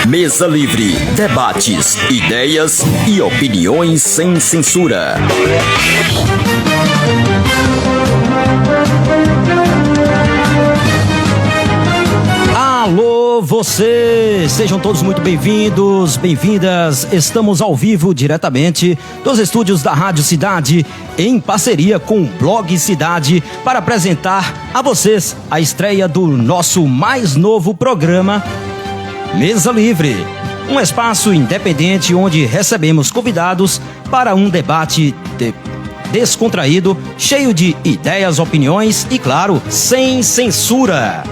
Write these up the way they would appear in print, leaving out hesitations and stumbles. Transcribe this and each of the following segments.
Mesa Livre, debates, ideias e opiniões sem censura. Alô, você! Sejam todos muito bem-vindos, bem-vindas. Estamos ao vivo diretamente dos estúdios da Rádio Cidade, em parceria com o Blog Cidade, para apresentar a vocês a estreia do nosso mais novo programa, Mesa Livre. Um espaço independente onde recebemos convidados para um debate descontraído, cheio de ideias, opiniões e, claro, sem censura.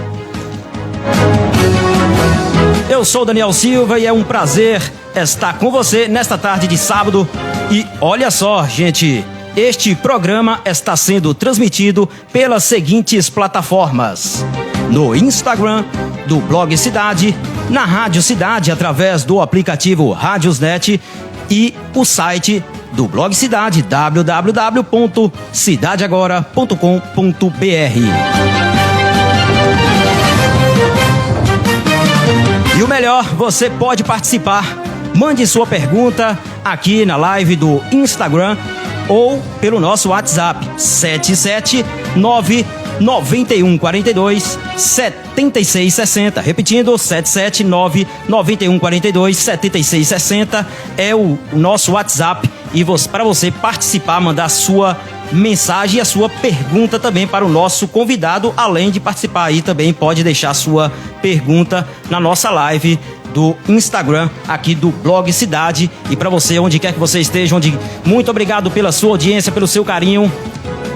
Eu sou Daniel Silva e é um prazer estar com você nesta tarde de sábado. E olha só, gente, este programa está sendo transmitido pelas seguintes plataformas: no Instagram do Blog Cidade, na Rádio Cidade através do aplicativo Rádiosnet e o site do Blog Cidade, www.cidadeagora.com.br. E o melhor, você pode participar. Mande sua pergunta aqui na live do Instagram ou pelo nosso WhatsApp 779-9142-7660. Repetindo, 779-9142-7660 é o nosso WhatsApp. E para você participar, mandar sua mensagem e a sua pergunta também para o nosso convidado. Além de participar aí, também pode deixar sua pergunta na nossa live do Instagram aqui do Blog Cidade. E para você, onde quer que você esteja, muito obrigado pela sua audiência, pelo seu carinho.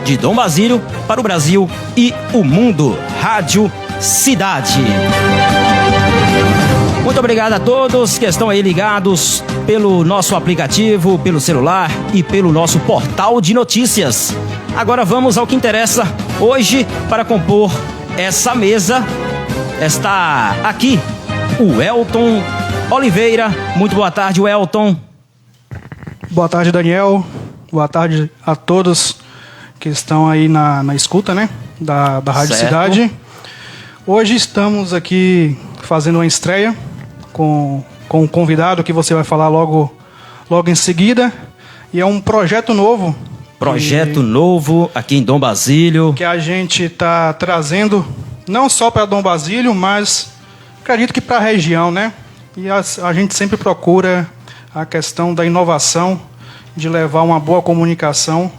De Dom Basílio para o Brasil e o mundo, Rádio Cidade. Muito obrigado a todos que estão aí ligados pelo nosso aplicativo, pelo celular e pelo nosso portal de notícias. Agora vamos ao que interessa. Hoje, para compor essa mesa, está aqui o Elton Oliveira. Muito boa tarde, Elton. Boa tarde, Daniel. Boa tarde a todos que estão aí na escuta, né? Da Rádio Certo. Cidade. Hoje estamos aqui fazendo uma estreia com um convidado que você vai falar logo em seguida. E é um projeto novo. Novo aqui em Dom Basílio. Que a gente está trazendo não só para Dom Basílio, mas acredito que para a região, né? E a gente sempre procura a questão da inovação, de levar uma boa comunicação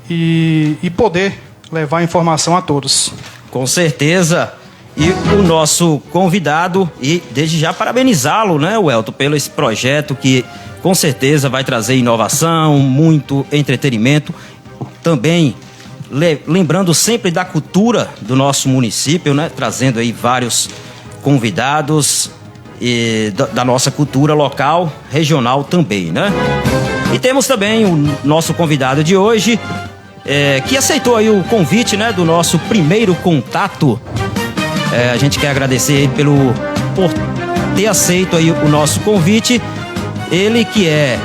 e poder levar informação a todos. Com certeza. E o nosso convidado, e desde já parabenizá-lo, né, Welton, pelo esse projeto que com certeza vai trazer inovação, muito entretenimento. Também lembrando sempre da cultura do nosso município, né, trazendo aí vários convidados da nossa cultura local, regional também, né? E temos também o nosso convidado de hoje, que aceitou aí o convite, né, do nosso primeiro contato. A gente quer agradecer por ter aceito aí o nosso convite. Ele que é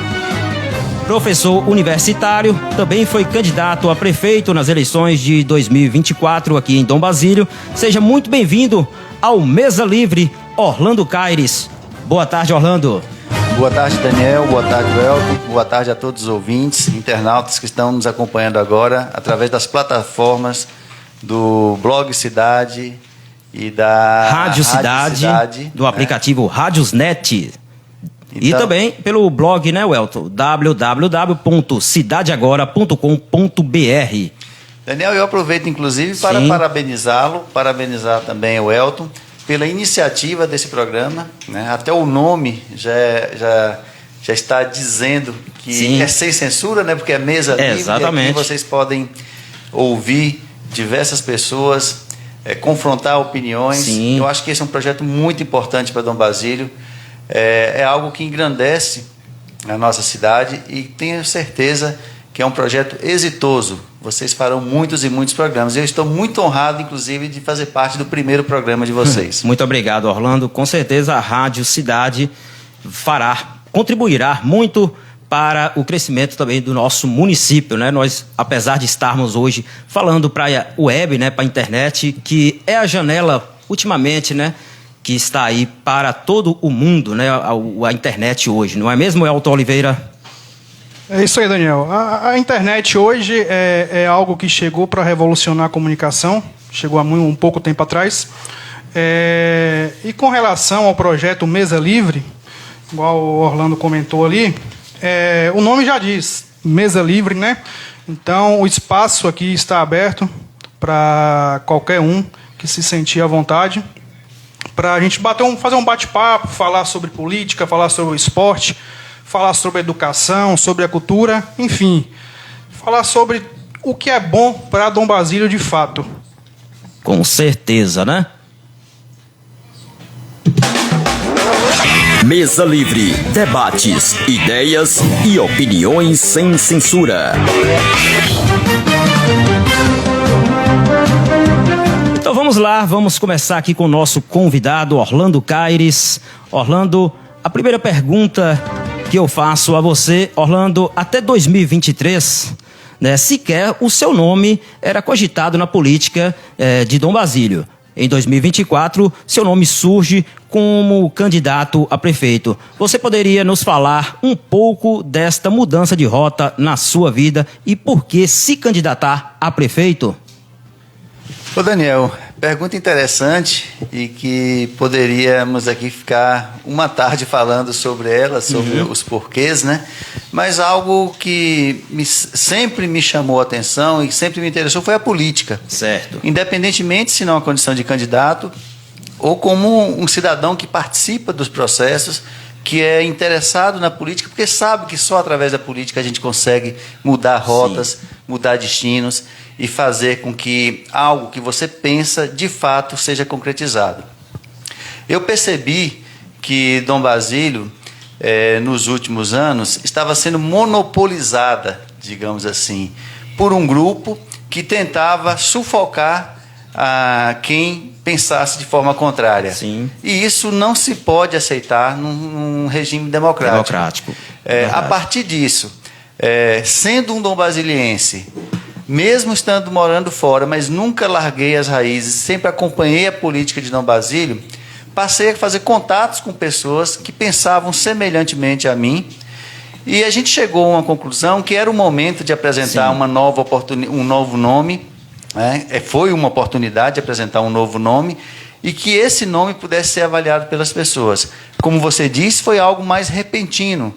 professor universitário, também foi candidato a prefeito nas eleições de 2024 aqui em Dom Basílio. Seja muito bem-vindo ao Mesa Livre, Orlando Caires. Boa tarde, Orlando. Boa tarde, Daniel. Boa tarde, Welton. Boa tarde a todos os ouvintes, internautas que estão nos acompanhando agora através das plataformas do Blog Cidade e da Rádio Cidade, do aplicativo Rádiosnet. Então, e também pelo blog, né, Welton? www.cidadeagora.com.br. Daniel, eu aproveito inclusive para parabenizar também o Welton pela iniciativa desse programa, né? Até o nome já está dizendo que é sem censura, né? Porque é Mesa Livre. Exatamente. E aqui vocês podem ouvir diversas pessoas, confrontar opiniões. Sim. Eu acho que esse é um projeto muito importante para Dom Basílio. É algo que engrandece a nossa cidade e tenho certeza que é um projeto exitoso. Vocês farão muitos e muitos programas. Eu estou muito honrado, inclusive, de fazer parte do primeiro programa de vocês. Muito obrigado, Orlando. Com certeza a Rádio Cidade contribuirá muito para o crescimento também do nosso município, né? Nós, apesar de estarmos hoje falando para a web, né, para a internet, que é a janela, ultimamente, né, que está aí para todo o mundo, né? A internet hoje, não é mesmo, Elton Oliveira? É isso aí, Daniel. A internet hoje é algo que chegou para revolucionar a comunicação, chegou há um pouco tempo atrás. E com relação ao projeto Mesa Livre, igual o Orlando comentou ali, o nome já diz, Mesa Livre, né? Então, o espaço aqui está aberto para qualquer um que se sentir à vontade, para a gente fazer um bate-papo, falar sobre política, falar sobre o esporte, falar sobre a educação, sobre a cultura, enfim, falar sobre o que é bom para Dom Basílio de fato. Com certeza, né? Mesa Livre, debates, ideias e opiniões sem censura. Então vamos lá, vamos começar aqui com o nosso convidado, Orlando Caires. Orlando, a primeira pergunta que eu faço a você, Orlando, até 2023, né, sequer o seu nome era cogitado na política de Dom Basílio. Em 2024, seu nome surge como candidato a prefeito. Você poderia nos falar um pouco desta mudança de rota na sua vida e por que se candidatar a prefeito? Ô Daniel, pergunta interessante e que poderíamos aqui ficar uma tarde falando sobre ela, sobre os porquês, né? Mas algo que sempre me chamou a atenção e sempre me interessou foi a política. Certo. Independentemente se não a condição de candidato ou como um cidadão que participa dos processos, que é interessado na política, porque sabe que só através da política a gente consegue mudar rotas, mudar destinos e fazer com que algo que você pensa, de fato, seja concretizado. Eu percebi que Dom Basílio, nos últimos anos, estava sendo monopolizada, digamos assim, por um grupo que tentava sufocar quem pensasse de forma contrária. Sim. E isso não se pode aceitar num regime democrático. A partir disso, sendo um dom basiliense, mesmo estando morando fora, mas nunca larguei as raízes, sempre acompanhei a política de Dom Basílio, passei a fazer contatos com pessoas que pensavam semelhantemente a mim, e a gente chegou a uma conclusão que era o momento de apresentar um novo nome, né? Foi uma oportunidade de apresentar um novo nome e que esse nome pudesse ser avaliado pelas pessoas. Como você disse, foi algo mais repentino.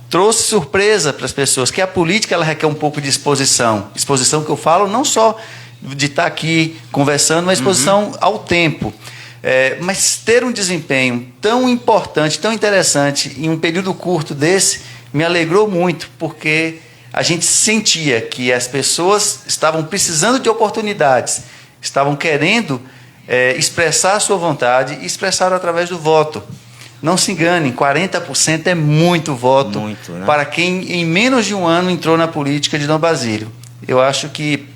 Trouxe surpresa para as pessoas, que a política ela requer um pouco de exposição. Exposição que eu falo não só de estar aqui conversando, mas exposição ao tempo. Mas ter um desempenho tão importante, tão interessante, em um período curto desse, me alegrou muito, porque a gente sentia que as pessoas estavam precisando de oportunidades, estavam querendo expressar a sua vontade e expressaram através do voto. Não se enganem, 40% é muito voto, né? Para quem em menos de um ano entrou na política de Dom Basílio. Eu acho que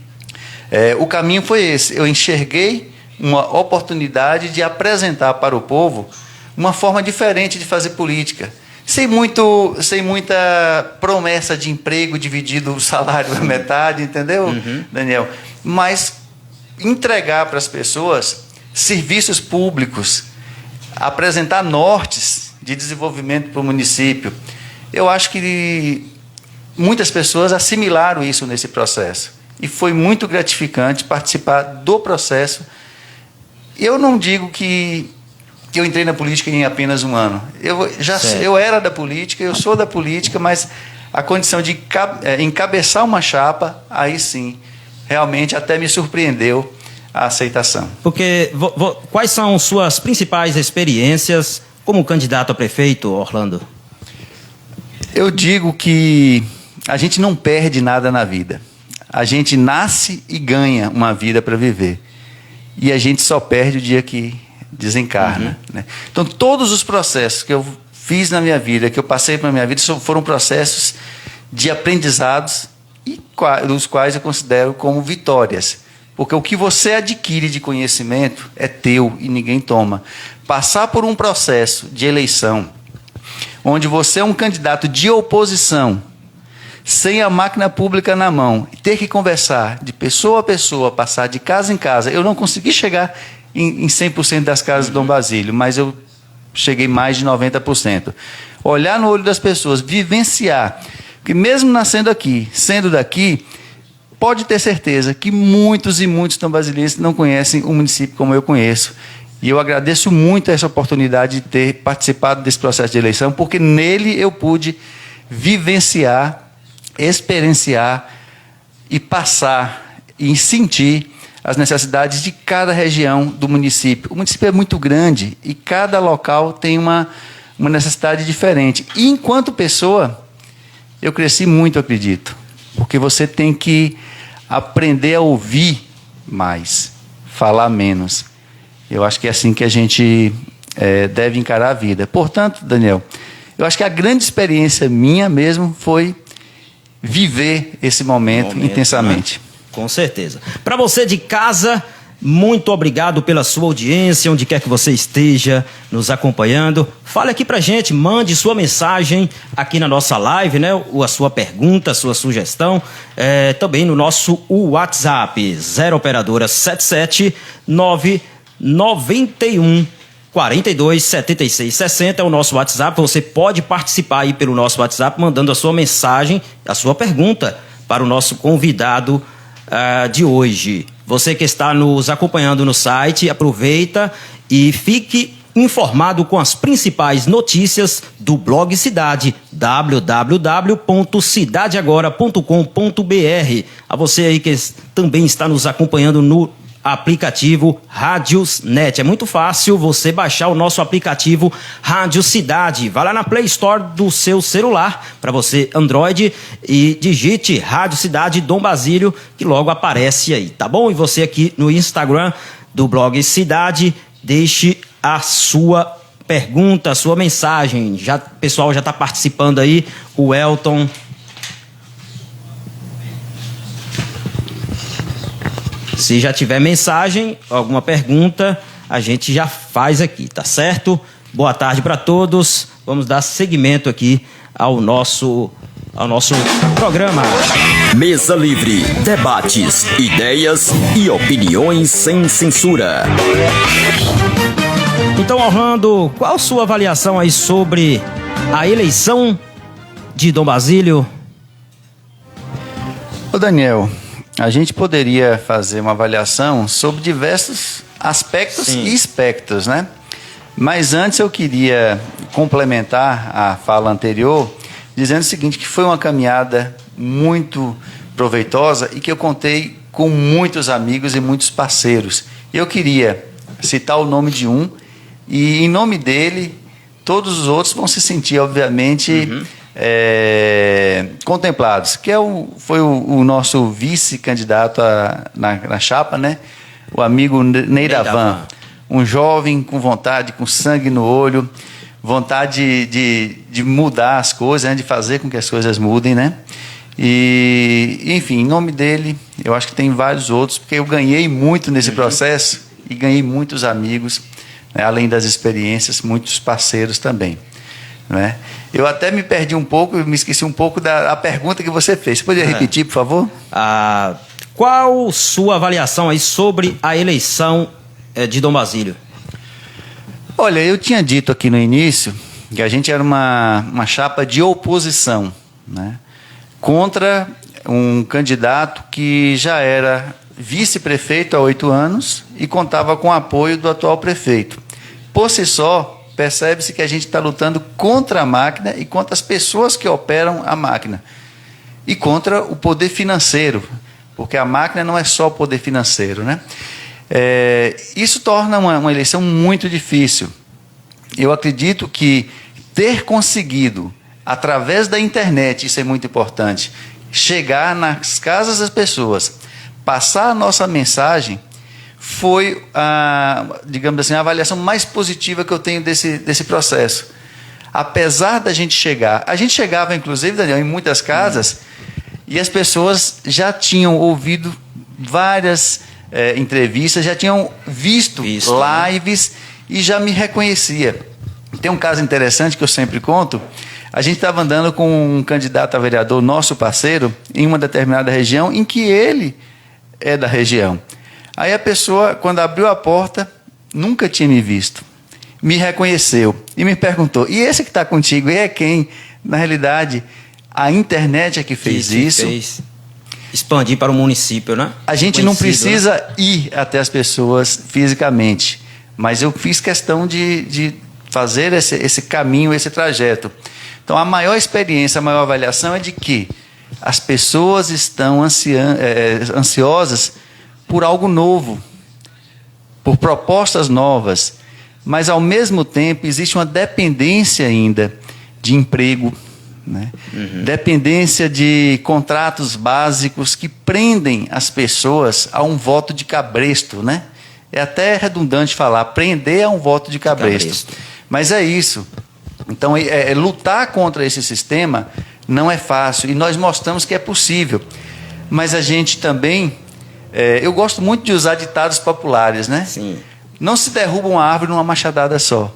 o caminho foi esse. Eu enxerguei uma oportunidade de apresentar para o povo uma forma diferente de fazer política. Sem muita promessa de emprego dividido o salário na metade, entendeu, Daniel? Mas entregar para as pessoas serviços públicos, apresentar nortes de desenvolvimento para o município. Eu acho que muitas pessoas assimilaram isso nesse processo. E foi muito gratificante participar do processo. Eu não digo que eu entrei na política em apenas um ano. Eu era da política, eu sou da política, mas a condição de encabeçar uma chapa, aí sim, realmente até me surpreendeu a aceitação. Porque quais são suas principais experiências como candidato a prefeito, Orlando? Eu digo que a gente não perde nada na vida. A gente nasce e ganha uma vida para viver. E a gente só perde o dia que desencarna. Né? Então, todos os processos que eu fiz na minha vida, que eu passei para a minha vida, foram processos de aprendizados, e dos quais eu considero como vitórias. Porque o que você adquire de conhecimento é teu e ninguém toma. Passar por um processo de eleição, onde você é um candidato de oposição, sem a máquina pública na mão, ter que conversar de pessoa a pessoa, passar de casa em casa, eu não consegui chegar em 100% das casas de Dom Basílio, mas eu cheguei mais de 90%. Olhar no olho das pessoas, vivenciar, porque mesmo nascendo aqui, sendo daqui, pode ter certeza que muitos e muitos dom-basilenses não conhecem o município como eu conheço. E eu agradeço muito essa oportunidade de ter participado desse processo de eleição, porque nele eu pude vivenciar, experienciar e passar e sentir as necessidades de cada região do município. O município é muito grande e cada local tem uma necessidade diferente. E enquanto pessoa, eu cresci muito, acredito, porque você tem que aprender a ouvir mais, falar menos. Eu acho que é assim que a gente deve encarar a vida. Portanto, Daniel, eu acho que a grande experiência minha mesmo foi viver esse momento intensamente. Né? Com certeza. Para você de casa, muito obrigado pela sua audiência, onde quer que você esteja nos acompanhando. Fale aqui pra gente, mande sua mensagem aqui na nossa live, né? A sua pergunta, a sua sugestão, também no nosso WhatsApp, 0 operadora 77 991 42 76 60 é o nosso WhatsApp. Você pode participar aí pelo nosso WhatsApp, mandando a sua mensagem, a sua pergunta para o nosso convidado de hoje. Você que está nos acompanhando no site, aproveita e fique informado com as principais notícias do blog Cidade, www.cidadeagora.com.br. A você aí que também está nos acompanhando no aplicativo Rádios.net. É muito fácil você baixar o nosso aplicativo Rádio Cidade. Vai lá na Play Store do seu celular, para você Android, e digite Rádio Cidade Dom Basílio, que logo aparece aí, tá bom? E você aqui no Instagram do blog Cidade, deixe a sua pergunta, a sua mensagem. O pessoal já está participando aí, o Elton. Se já tiver mensagem, alguma pergunta, a gente já faz aqui, tá certo? Boa tarde para todos. Vamos dar seguimento aqui ao nosso programa. Mesa Livre, debates, ideias e opiniões sem censura. Então, Orlando, qual a sua avaliação aí sobre a eleição de Dom Basílio? Ô Daniel, a gente poderia fazer uma avaliação sobre diversos aspectos e espectros, né? Mas antes eu queria complementar a fala anterior, dizendo o seguinte, que foi uma caminhada muito proveitosa e que eu contei com muitos amigos e muitos parceiros. Eu queria citar o nome de um, e em nome dele, todos os outros vão se sentir, obviamente, contemplados, que foi o nosso vice-candidato na chapa, né? O amigo Neidavan, um jovem com vontade, com sangue no olho, vontade de mudar as coisas, né? De fazer com que as coisas mudem, né? E, enfim, em nome dele, eu acho que tem vários outros, porque eu ganhei muito nesse processo e ganhei muitos amigos, né? Além das experiências, muitos parceiros também, né? Eu até me perdi um pouco, me esqueci um pouco da pergunta que você fez. Você poderia repetir, por favor? Qual sua avaliação aí sobre a eleição de Dom Basílio? Olha, eu tinha dito aqui no início que a gente era uma chapa de oposição, né? Contra um candidato que já era vice-prefeito há 8 anos e contava com o apoio do atual prefeito. Por si só, percebe-se que a gente está lutando contra a máquina e contra as pessoas que operam a máquina. E contra o poder financeiro, porque a máquina não é só o poder financeiro, né? Isso torna uma eleição muito difícil. Eu acredito que ter conseguido, através da internet, isso é muito importante, chegar nas casas das pessoas, passar a nossa mensagem, foi, digamos assim, a avaliação mais positiva que eu tenho desse processo. Apesar da gente chegar... A gente chegava, inclusive, Daniel, em muitas casas, e as pessoas já tinham ouvido várias entrevistas, já tinham visto lives, e já me reconhecia. Tem um caso interessante que eu sempre conto. A gente estava andando com um candidato a vereador, nosso parceiro, em uma determinada região, em que ele é da região. Aí a pessoa, quando abriu a porta, nunca tinha me visto, me reconheceu e me perguntou, e esse que está contigo, e é quem? Na realidade, a internet é que fez isso. Fez expandir para o município, né? A gente não precisa ir até as pessoas fisicamente, mas eu fiz questão de fazer esse caminho, esse trajeto. Então, a maior experiência, a maior avaliação é de que as pessoas estão ansiosas por algo novo, por propostas novas, mas, ao mesmo tempo, existe uma dependência ainda de emprego, né? Dependência de contratos básicos que prendem as pessoas a um voto de cabresto, né? É até redundante falar, prender a um voto de cabresto. Mas é isso. Então, lutar contra esse sistema não é fácil, e nós mostramos que é possível. Mas a gente também... eu gosto muito de usar ditados populares, né? Sim. Não se derruba uma árvore numa machadada só.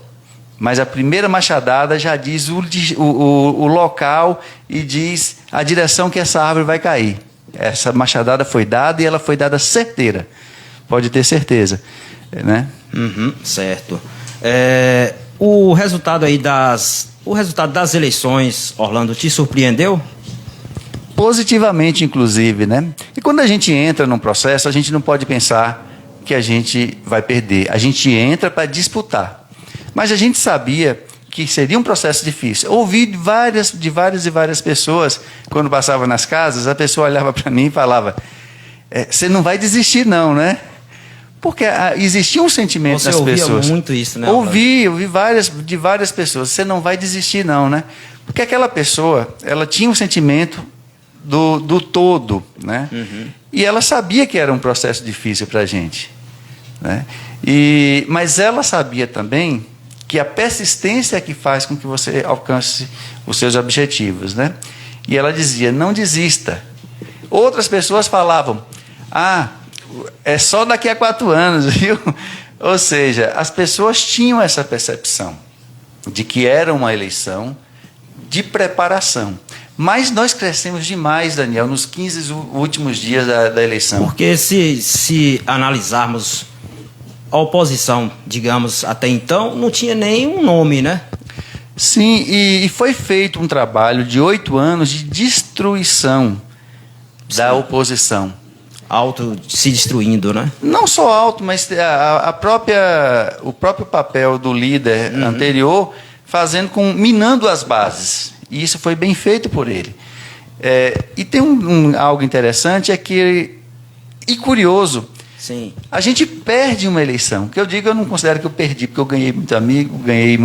Mas a primeira machadada já diz o local e diz a direção que essa árvore vai cair. Essa machadada foi dada e ela foi dada certeira. Pode ter certeza, né? Certo. O resultado aí das eleições, Orlando, te surpreendeu? Positivamente, inclusive, né? E quando a gente entra num processo, a gente não pode pensar que a gente vai perder. A gente entra para disputar. Mas a gente sabia que seria um processo difícil. Ouvi de várias pessoas, quando passava nas casas, a pessoa olhava para mim e falava, você não vai desistir não, né? Porque existia um sentimento nas pessoas. Você ouvia muito isso, né? Ouvi de várias pessoas, você não vai desistir não, né? Porque aquela pessoa, ela tinha um sentimento do todo, né? E ela sabia que era um processo difícil para a gente, né? Mas ela sabia também que a persistência é que faz com que você alcance os seus objetivos, né? E ela dizia, não desista. Outras pessoas falavam, é só daqui a 4 anos, viu? Ou seja, as pessoas tinham essa percepção de que era uma eleição de preparação. Mas nós crescemos demais, Daniel, nos 15 últimos dias da eleição. Porque se analisarmos a oposição, digamos, até então, não tinha nenhum nome, né? Sim, e foi feito um trabalho de 8 anos de destruição da oposição. Se destruindo, né? Não só mas o próprio papel do líder anterior, minando as bases. E isso foi bem feito por ele. E tem algo interessante, e curioso, sim. A gente perde uma eleição. Que eu não considero que eu perdi, porque eu ganhei muito amigo, ganhei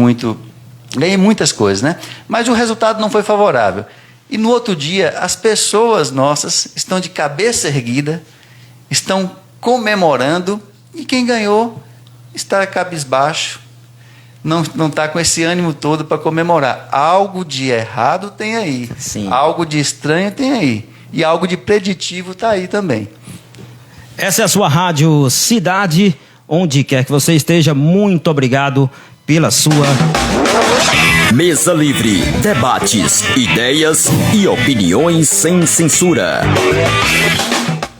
muitas coisas, né? Mas o resultado não foi favorável. E no outro dia, as pessoas nossas estão de cabeça erguida, estão comemorando, e quem ganhou está cabisbaixo, não está com esse ânimo todo para comemorar. Algo de errado tem aí, sim. Algo de estranho tem aí, e algo de preditivo está aí também. Essa é a sua Rádio Cidade, onde quer que você esteja, muito obrigado pela sua... Mesa Livre, debates, ideias e opiniões sem censura.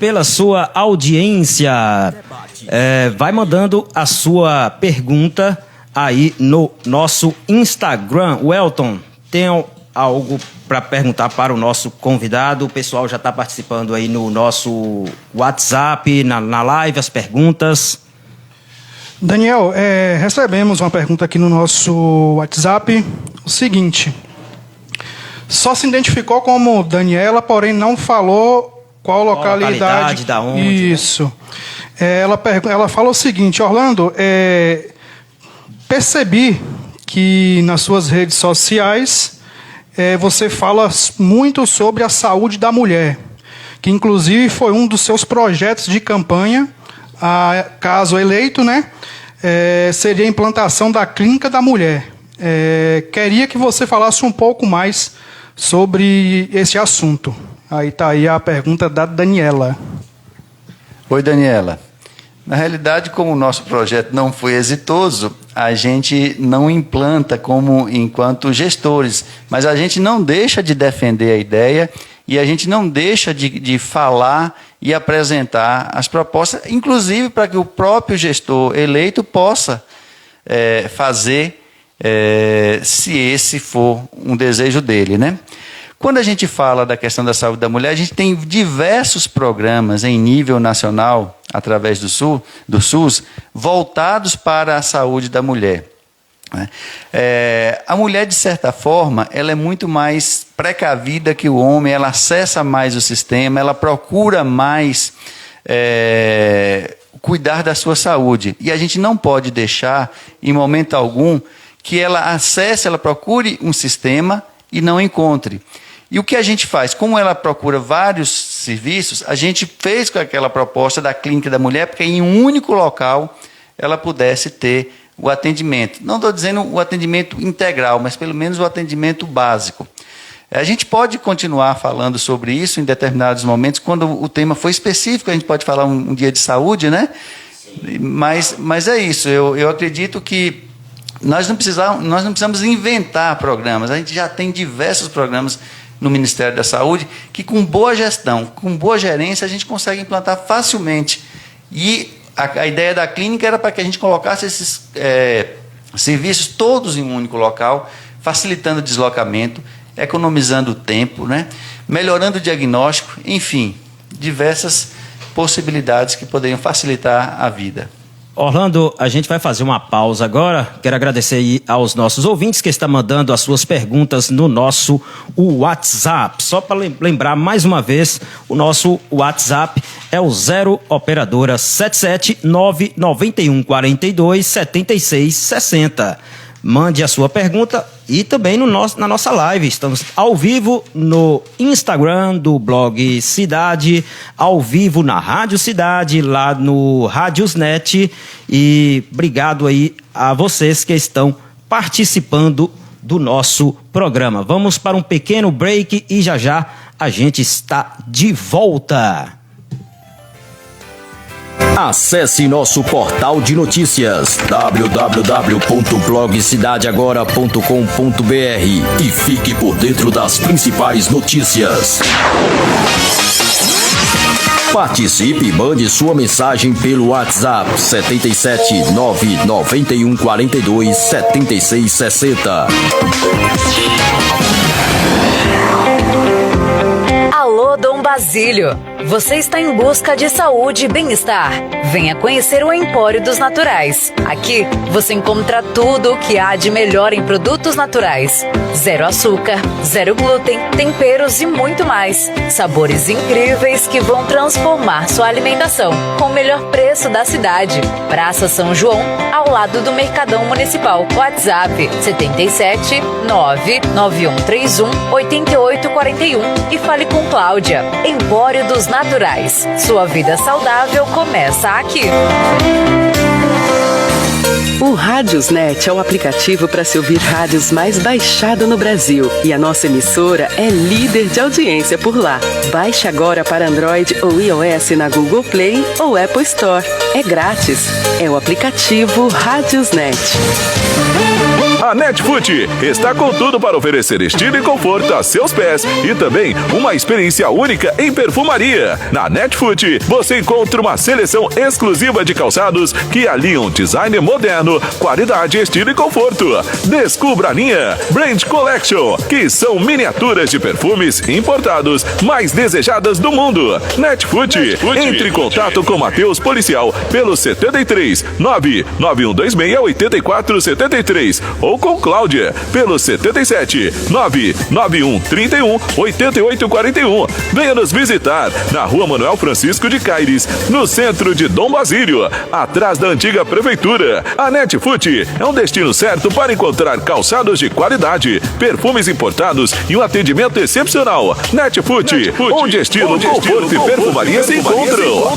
Pela sua audiência, vai mandando a sua pergunta aí no nosso Instagram. Welton, tem algo para perguntar para o nosso convidado? O pessoal já está participando aí no nosso WhatsApp, na live, as perguntas. Daniel, recebemos uma pergunta aqui no nosso WhatsApp. O seguinte: só se identificou como Daniela, porém não falou qual localidade da onde. Isso. Ela fala o seguinte: Orlando, percebi que nas suas redes sociais você fala muito sobre a saúde da mulher, que inclusive foi um dos seus projetos de campanha, caso eleito, né? Seria a implantação da Clínica da Mulher. Queria que você falasse um pouco mais sobre esse assunto. Aí está aí a pergunta da Daniela. Oi, Daniela. Na realidade, como o nosso projeto não foi exitoso, a gente não implanta enquanto gestores, mas a gente não deixa de defender a ideia e a gente não deixa de falar e apresentar as propostas, inclusive para que o próprio gestor eleito possa fazer, se esse for um desejo dele, né? Quando a gente fala da questão da saúde da mulher, a gente tem diversos programas em nível nacional, através do SUS, voltados para a saúde da mulher. A mulher, de certa forma, ela é muito mais precavida que o homem, ela acessa mais o sistema, ela procura mais cuidar da sua saúde. E a gente não pode deixar, em momento algum, que ela acesse, ela procure um sistema e não encontre. E o que a gente faz? Como ela procura vários serviços, a gente fez com aquela proposta da Clínica da Mulher, porque em um único local ela pudesse ter o atendimento. Não estou dizendo o atendimento integral, mas pelo menos o atendimento básico. A gente pode continuar falando sobre isso em determinados momentos, quando o tema for específico, a gente pode falar um dia de saúde, né? Mas é isso, eu acredito que nós não precisamos inventar programas, a gente já tem diversos programas no Ministério da Saúde, que com boa gestão, com boa gerência, a gente consegue implantar facilmente. E a ideia da clínica era para que a gente colocasse esses serviços todos em um único local, facilitando o deslocamento, economizando o tempo, né? Melhorando o diagnóstico, enfim, diversas possibilidades que poderiam facilitar a vida. Orlando, a gente vai fazer uma pausa agora. Quero agradecer aí aos nossos ouvintes que estão mandando as suas perguntas no nosso WhatsApp. Só para lembrar mais uma vez, o nosso WhatsApp é o 0 operadora 77 991 42 76 60. Mande a sua pergunta e também na nossa live. Estamos ao vivo no Instagram do Blog Cidade, ao vivo na Rádio Cidade, lá no Rádiosnet. E obrigado aí a vocês que estão participando do nosso programa. Vamos para um pequeno break e já a gente está de volta. Acesse nosso portal de notícias www.blogcidadeagora.com.br e fique por dentro das principais notícias. Participe e mande sua mensagem pelo WhatsApp 77 991 42 76 60. Alô, Dom Basílio. Você está em busca de saúde e bem-estar? Venha conhecer o Empório dos Naturais. Aqui você encontra tudo o que há de melhor em produtos naturais. Zero açúcar, zero glúten, temperos e muito mais. Sabores incríveis que vão transformar sua alimentação. Com o melhor preço da cidade. Praça São João, ao lado do Mercadão Municipal. WhatsApp 77 99131 8841 e fale com Cláudia. Empório dos Naturais. Sua vida saudável começa aqui. O Rádiosnet é o aplicativo para se ouvir rádios mais baixado no Brasil. E a nossa emissora é líder de audiência por lá. Baixe agora para Android ou iOS na Google Play ou Apple Store. É grátis. É o aplicativo Rádiosnet. A Netfoot está com tudo para oferecer estilo e conforto a seus pés e também uma experiência única em perfumaria. Na Netfoot você encontra uma seleção exclusiva de calçados que aliam design moderno, qualidade, estilo e conforto. Descubra a linha Brand Collection, que são miniaturas de perfumes importados mais desejadas do mundo. Netfoot. Entre em contato com Matheus Policial pelo 73 99126 8473 ou com Cláudia pelo 77 99131 8841. Venha nos visitar na Rua Manuel Francisco de Caires, no centro de Dom Basílio, atrás da antiga prefeitura. A Netfoot é um destino certo para encontrar calçados de qualidade, perfumes importados e um atendimento excepcional. Netfoot, onde estilo, conforto e perfumaria se encontram.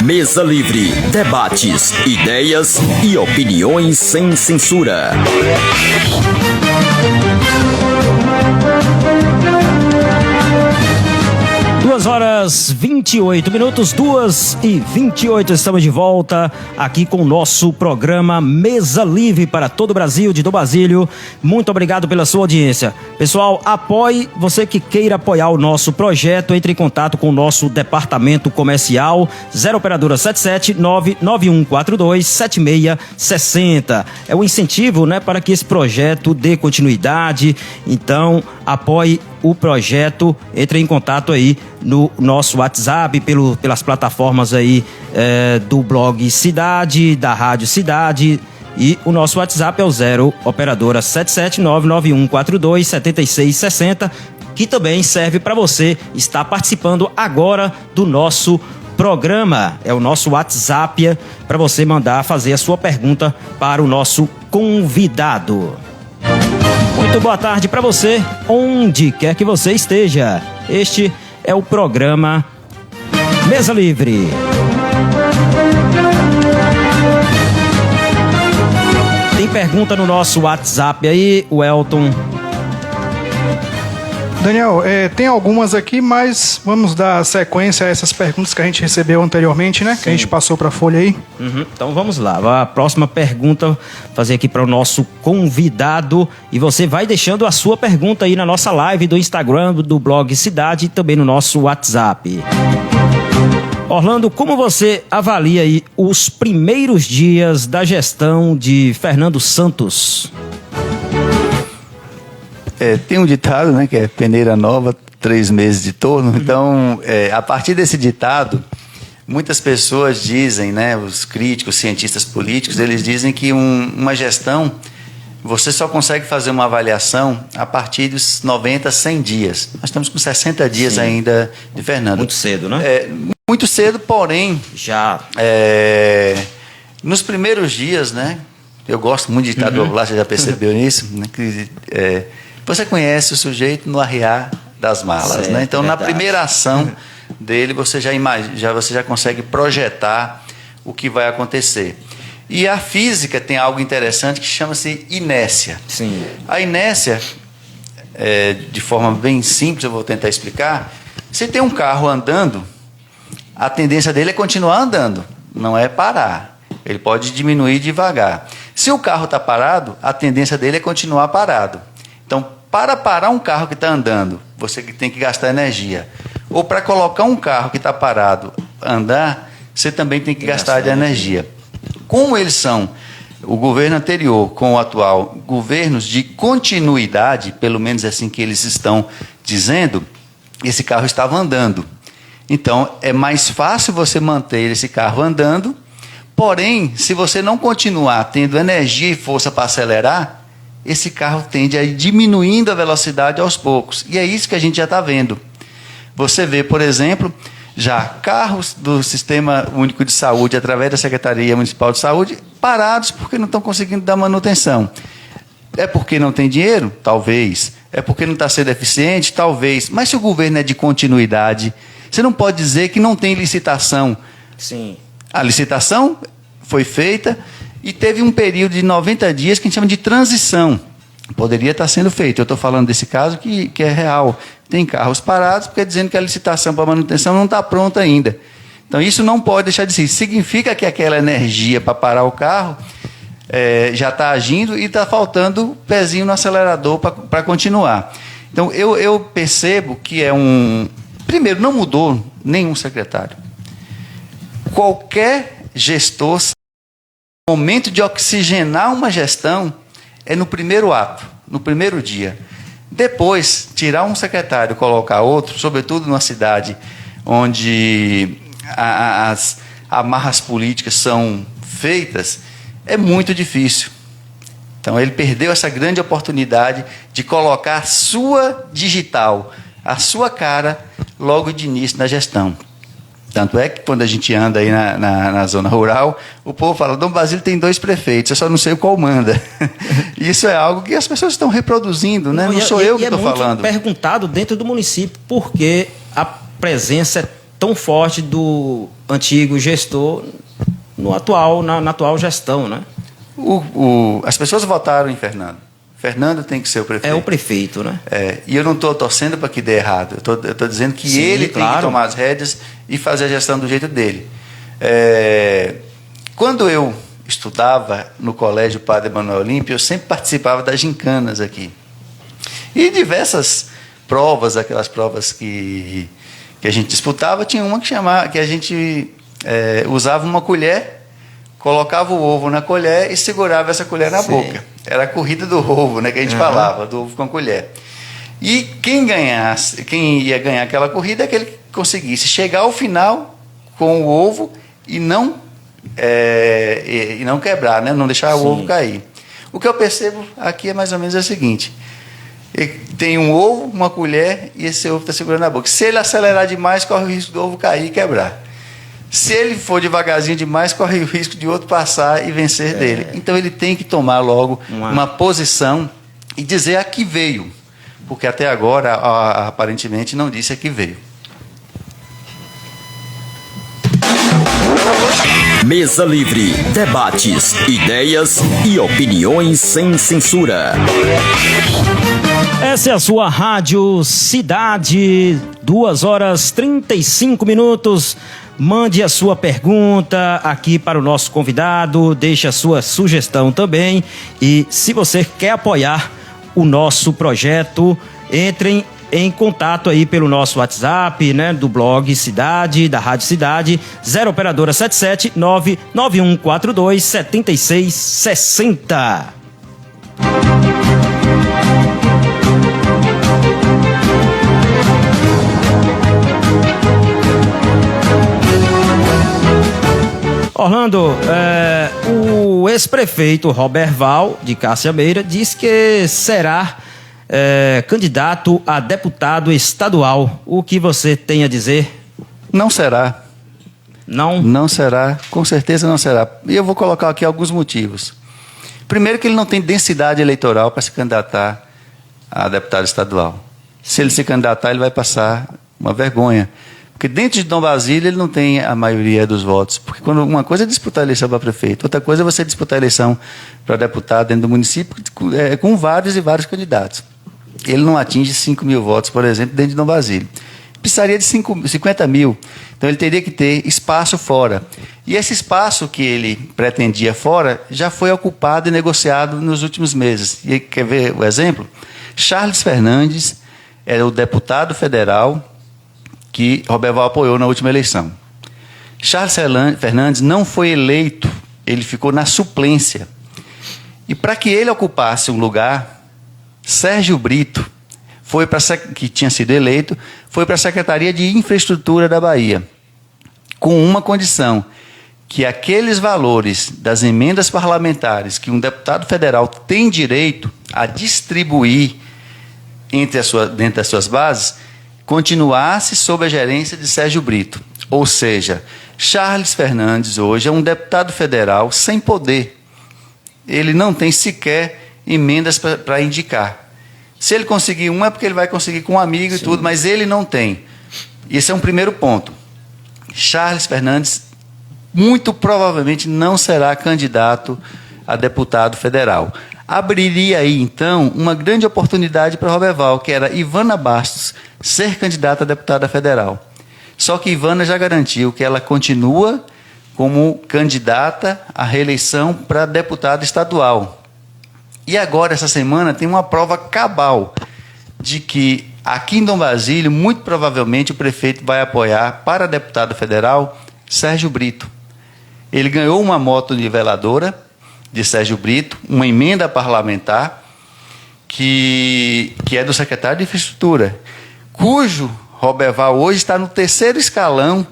Mesa Livre, debates, ideias e opiniões sem censura. 2h28, 2h28, estamos de volta aqui com o nosso programa Mesa Livre para todo o Brasil, de Dom Basílio. Muito obrigado pela sua audiência. Pessoal, apoie, você que queira apoiar o nosso projeto, entre em contato com o nosso departamento comercial, 0 operadora 77 99142 7660. É um incentivo, né, para que esse projeto dê continuidade. Então, apoie o projeto, entre em contato aí no nosso WhatsApp, pelas plataformas aí do blog Cidade, da Rádio Cidade, e o nosso WhatsApp é o 0 operadora 77991427660, que também serve para você estar participando agora do nosso programa. É o nosso WhatsApp para você mandar fazer a sua pergunta para o nosso convidado. Muito boa tarde para você, onde quer que você esteja. Este é o programa Mesa Livre. Tem pergunta no nosso WhatsApp aí, o Elton? Daniel, tem algumas aqui, mas vamos dar sequência a essas perguntas que a gente recebeu anteriormente, né? Sim. Que a gente passou para a folha aí. Então vamos lá, a próxima pergunta, fazer aqui para o nosso convidado, e você vai deixando a sua pergunta aí na nossa live do Instagram, do blog Cidade, e também no nosso WhatsApp. Orlando, como você avalia aí os primeiros dias da gestão de Fernando Santos? Tem um ditado, né, que é peneira nova, 3 meses de torno. Então, a partir desse ditado, muitas pessoas dizem, né, os críticos, cientistas políticos, eles dizem que uma gestão, você só consegue fazer uma avaliação a partir dos 90, 100 dias. Nós estamos com 60 dias ainda de Fernando. Muito cedo, né? Muito cedo, porém... Já. Nos primeiros dias, né, eu gosto muito de ditado popular, você já percebeu nisso, né, que... Você conhece o sujeito no arriar das malas, certo, né? Então, verdade. Na primeira ação dele, você já consegue projetar o que vai acontecer. E a física tem algo interessante que chama-se inércia. Sim. A inércia, de forma bem simples, eu vou tentar explicar. Se tem um carro andando, a tendência dele é continuar andando, não é parar. Ele pode diminuir devagar. Se o carro está parado, a tendência dele é continuar parado. Então, para parar um carro que está andando, você tem que gastar energia. Ou para colocar um carro que está parado andar, você também tem que gastar de energia. Como eles são, o governo anterior com o atual, governos de continuidade, pelo menos é assim que eles estão dizendo, esse carro estava andando. Então, é mais fácil você manter esse carro andando, porém, se você não continuar tendo energia e força para acelerar, esse carro tende a ir diminuindo a velocidade aos poucos. E é isso que a gente já está vendo. Você vê, por exemplo, já carros do Sistema Único de Saúde, através da Secretaria Municipal de Saúde, parados porque não estão conseguindo dar manutenção. É porque não tem dinheiro? Talvez. É porque não está sendo eficiente? Talvez. Mas se o governo é de continuidade, você não pode dizer que não tem licitação. Sim. A licitação foi feita e teve um período de 90 dias que a gente chama de transição. Poderia estar sendo feito. Eu estou falando desse caso que é real. Tem carros parados porque dizendo que a licitação para manutenção não está pronta ainda. Então, isso não pode deixar de ser. Significa que aquela energia para parar o carro já está agindo e está faltando pezinho no acelerador para continuar. Então, eu percebo que Primeiro, não mudou nenhum secretário. Qualquer gestor... O momento de oxigenar uma gestão é no primeiro ato, no primeiro dia. Depois, tirar um secretário e colocar outro, sobretudo numa cidade onde as amarras políticas são feitas, é muito difícil. Então, ele perdeu essa grande oportunidade de colocar a sua digital, a sua cara, logo de início na gestão. Tanto é que quando a gente anda aí na zona rural, o povo fala, Dom Basílio tem 2 prefeitos, eu só não sei qual manda. Isso é algo que as pessoas estão reproduzindo, né? Não sou eu que estou falando. É muito perguntado dentro do município por que a presença é tão forte do antigo gestor na atual gestão, né? As pessoas votaram em Fernando. Fernando tem que ser o prefeito. É o prefeito, né? E eu não estou torcendo para que dê errado. Eu estou dizendo que ele tem que tomar as rédeas e fazer a gestão do jeito dele. Quando eu estudava no Colégio Padre Emanuel Olímpio, eu sempre participava das gincanas aqui. E diversas provas, aquelas provas que a gente disputava, tinha uma que a gente usava uma colher, colocava o ovo na colher e segurava essa colher na boca. Era a corrida do ovo, né, que a gente falava, do ovo com a colher. E quem ia ganhar aquela corrida é aquele que conseguisse chegar ao final com o ovo e não quebrar, né, não deixar o ovo cair. O que eu percebo aqui é mais ou menos o seguinte: tem um ovo, uma colher e esse ovo está segurando na boca. Se ele acelerar demais, corre o risco do ovo cair e quebrar. Se ele for devagarzinho demais, corre o risco de outro passar e vencer dele. Então ele tem que tomar logo uma posição e dizer a que veio. Porque até agora, aparentemente, não disse a que veio. Mesa Livre, debates, ideias e opiniões sem censura. Essa é a sua Rádio Cidade, 2h35. Mande a sua pergunta aqui para o nosso convidado, deixe a sua sugestão também. E se você quer apoiar o nosso projeto, entrem em contato aí pelo nosso WhatsApp, né, do blog Cidade, da Rádio Cidade, 0 operadora 77 99142 7660. Orlando, o ex-prefeito Roberval de Caciabeira diz que será candidato a deputado estadual. O que você tem a dizer? Não será. Não? Não será, com certeza não será. E eu vou colocar aqui alguns motivos. Primeiro, que ele não tem densidade eleitoral para se candidatar a deputado estadual. Se ele se candidatar, ele vai passar uma vergonha. Porque dentro de Dom Basílio ele não tem a maioria dos votos. Porque quando uma coisa é disputar a eleição para prefeito, outra coisa é você disputar a eleição para deputado dentro do município com vários e vários candidatos. Ele não atinge 5 mil votos, por exemplo, dentro de Dom Basílio. Precisaria de 50 mil. Então ele teria que ter espaço fora. E esse espaço que ele pretendia fora já foi ocupado e negociado nos últimos meses. E quer ver o exemplo? Charles Fernandes era o deputado federal que Roberval apoiou na última eleição. Charles Fernandes não foi eleito, ele ficou na suplência. E para que ele ocupasse um lugar, Sérgio Brito, que tinha sido eleito, foi para a Secretaria de Infraestrutura da Bahia, com uma condição, que aqueles valores das emendas parlamentares que um deputado federal tem direito a distribuir dentro das suas bases, continuasse sob a gerência de Sérgio Brito. Ou seja, Charles Fernandes hoje é um deputado federal sem poder. Ele não tem sequer emendas para indicar. Se ele conseguir uma, é porque ele vai conseguir com um amigo. Sim. E tudo, mas ele não tem. Esse é um primeiro ponto. Charles Fernandes muito provavelmente não será candidato a deputado federal. Abriria aí, então, uma grande oportunidade para Roberval, que era Ivana Bastos ser candidata a deputada federal. Só que Ivana já garantiu que ela continua como candidata à reeleição para deputada estadual. E agora, essa semana, tem uma prova cabal de que aqui em Dom Basílio, muito provavelmente, o prefeito vai apoiar para deputado federal Sérgio Brito. Ele ganhou uma moto niveladora de Sérgio Brito, uma emenda parlamentar, que é do secretário de Infraestrutura, cujo Roberval hoje está no terceiro escalão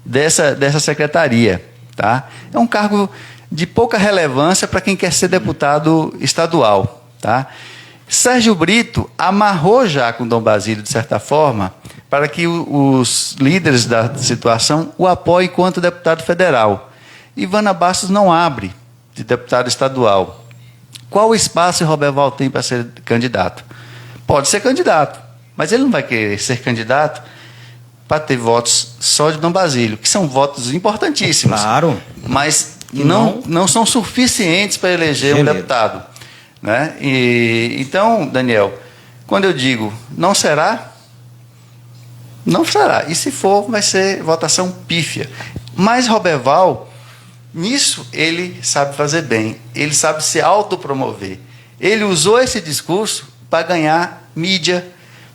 dessa secretaria. Tá? É um cargo de pouca relevância para quem quer ser deputado estadual. Tá? Sérgio Brito amarrou já com Dom Basílio, de certa forma, para que os líderes da situação o apoiem enquanto deputado federal. Ivana Bastos não abre de deputado estadual. Qual espaço Roberval tem para ser candidato? Pode ser candidato, mas ele não vai querer ser candidato para ter votos só de Dom Basílio, que são votos importantíssimos. Claro. Mas não são suficientes para eleger um deputado. né? Então, Daniel, quando eu digo não será, não será. E se for, vai ser votação pífia. Mas Roberval, nisso ele sabe fazer bem, ele sabe se autopromover. Ele usou esse discurso para ganhar mídia,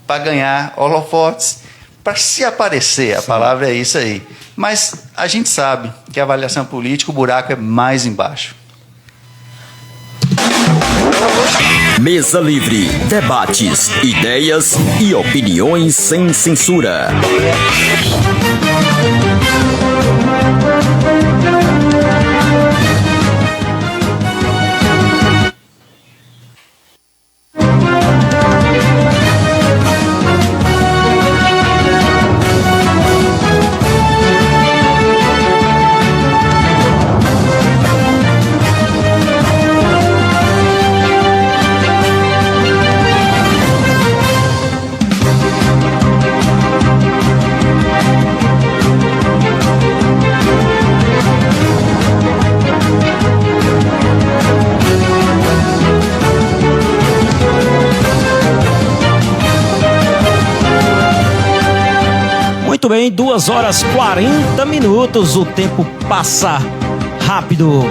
para ganhar holofotes, para se aparecer, a palavra é isso aí. Mas a gente sabe que a avaliação política, o buraco é mais embaixo. Mesa Livre, debates, ideias e opiniões sem censura. Muito bem, 2 horas 40 minutos, o tempo passa rápido.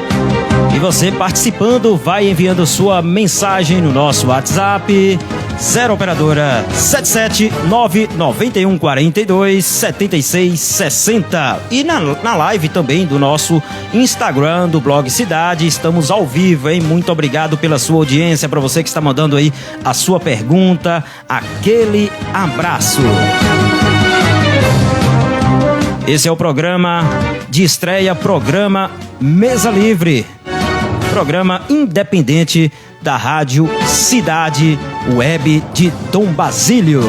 E você participando, vai enviando sua mensagem no nosso WhatsApp, 0 operadora 77991427660. E na live também do nosso Instagram, do Blog Cidade, estamos ao vivo, hein? Muito obrigado pela sua audiência, para você que está mandando aí a sua pergunta, aquele abraço. Esse é o programa de estreia, programa Mesa Livre, programa independente da Rádio Cidade Web de Dom Basílio.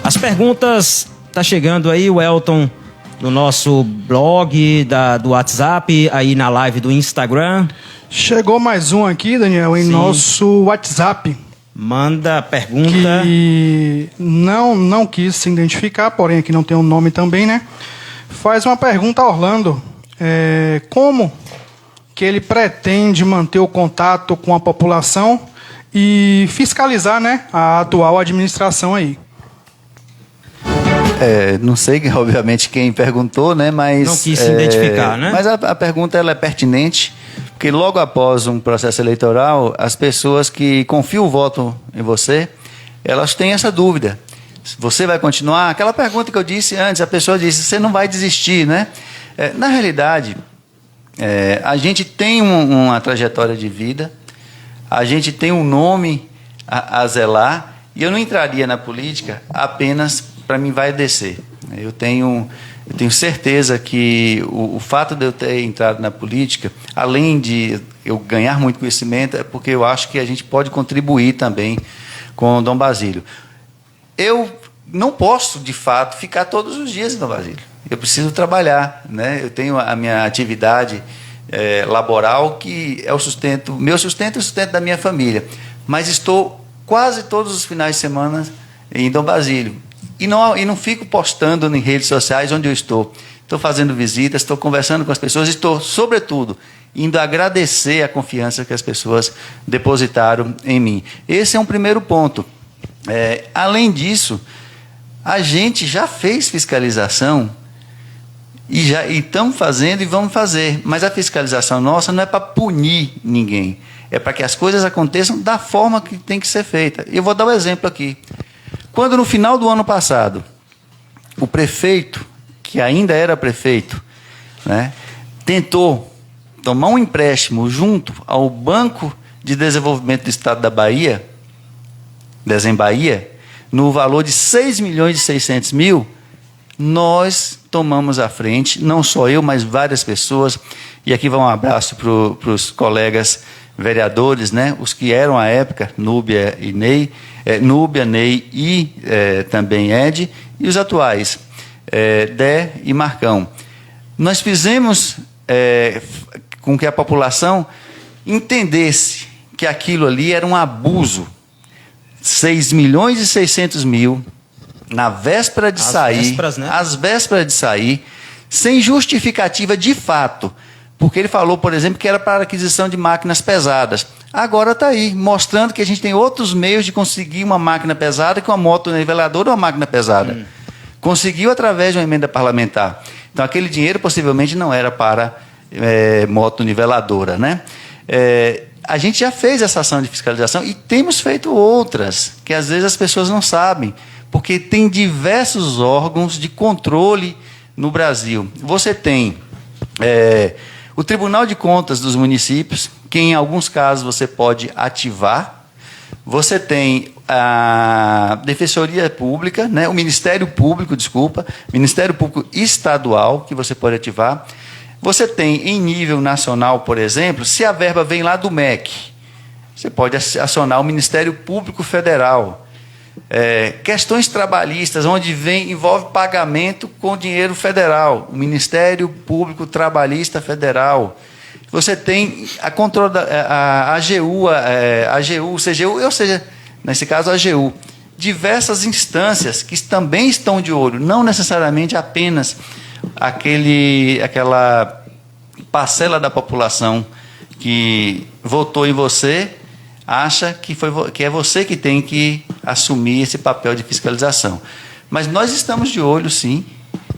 As perguntas tá chegando aí, o Elton, no nosso blog do WhatsApp, aí na live do Instagram. Chegou mais um aqui, Daniel, em nosso WhatsApp. Manda a pergunta. Que não quis se identificar, porém aqui não tem um nome também, né? Faz uma pergunta a Orlando. Como que ele pretende manter o contato com a população e fiscalizar, né, a atual administração aí? Não sei, obviamente, quem perguntou, né? Mas não quis se identificar, né? Mas a pergunta ela é pertinente, porque logo após um processo eleitoral, as pessoas que confiam o voto em você, elas têm essa dúvida. Você vai continuar? Aquela pergunta que eu disse antes, a pessoa disse, você não vai desistir, né? Na realidade, a gente tem uma trajetória de vida, a gente tem um nome a zelar, e eu não entraria na política apenas para mim vai descer. Eu tenho certeza que o fato de eu ter entrado na política, além de eu ganhar muito conhecimento, é porque eu acho que a gente pode contribuir também com o Dom Basílio. Eu não posso, de fato, ficar todos os dias em Dom Basílio. Eu preciso trabalhar, né? Eu tenho a minha atividade laboral, que é o sustento, meu sustento e o sustento da minha família. Mas estou quase todos os finais de semana em Dom Basílio. E não fico postando em redes sociais onde eu estou. Estou fazendo visitas, estou conversando com as pessoas, estou, sobretudo, indo agradecer a confiança que as pessoas depositaram em mim. Esse é um primeiro ponto. Além disso, a gente já fez fiscalização e estamos fazendo e vamos fazer. Mas a fiscalização nossa não é para punir ninguém. É para que as coisas aconteçam da forma que tem que ser feita. Eu vou dar um exemplo aqui. Quando no final do ano passado, o prefeito, que ainda era prefeito, né, tentou tomar um empréstimo junto ao Banco de Desenvolvimento do Estado da Bahia, Desembahia, no valor de 6.600.000, nós tomamos a frente, não só eu, mas várias pessoas, e aqui vai um abraço para os colegas vereadores, né, os que eram à época, Núbia e Ney, Núbia, Ney e também Ed, e os atuais, Dé e Marcão. Nós fizemos com que a população entendesse que aquilo ali era um abuso. 6.600.000 na véspera de sair, vésperas, né? às vésperas de sair, sem justificativa de fato. Porque ele falou, por exemplo, que era para aquisição de máquinas pesadas. Agora está aí, mostrando que a gente tem outros meios de conseguir uma máquina pesada que uma moto niveladora ou uma máquina pesada. Conseguiu através de uma emenda parlamentar. Então, aquele dinheiro possivelmente não era para moto niveladora, né? A gente já fez essa ação de fiscalização e temos feito outras, que às vezes as pessoas não sabem, porque tem diversos órgãos de controle no Brasil. Você tem o Tribunal de Contas dos municípios, que em alguns casos você pode ativar. Você tem a Defensoria Pública, né? O Ministério Público Estadual, que você pode ativar. Você tem, em nível nacional, por exemplo, se a verba vem lá do MEC, você pode acionar o Ministério Público Federal. Questões trabalhistas, onde envolve pagamento com dinheiro federal, o Ministério Público Trabalhista Federal. Você tem a AGU, CGU, ou seja, nesse caso a AGU. Diversas instâncias que também estão de olho, não necessariamente apenas aquela parcela da população que votou em você, acha que é você que tem que assumir esse papel de fiscalização. Mas nós estamos de olho, sim,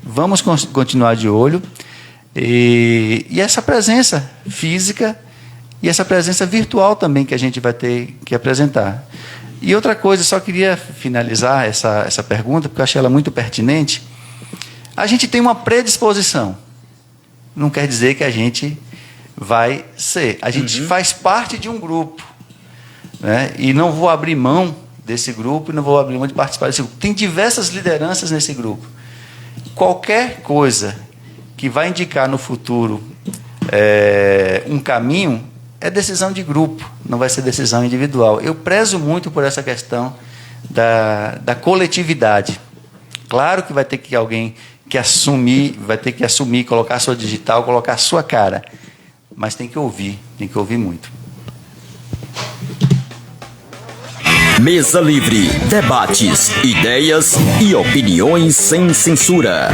vamos continuar de olho, e essa presença física e essa presença virtual também que a gente vai ter que apresentar. E outra coisa, só queria finalizar essa pergunta, porque eu achei ela muito pertinente. A gente tem uma predisposição, não quer dizer que a gente vai ser. A gente faz parte de um grupo, né? E não vou abrir mão desse grupo, não vou abrir mão de participar desse grupo. Tem diversas lideranças nesse grupo. Qualquer coisa que vai indicar no futuro um caminho é decisão de grupo, não vai ser decisão individual. Eu prezo muito por essa questão da coletividade. Claro que vai ter que alguém que assumir, vai ter que assumir, colocar a sua digital, colocar a sua cara, mas tem que ouvir muito. Mesa Livre, debates, ideias e opiniões sem censura.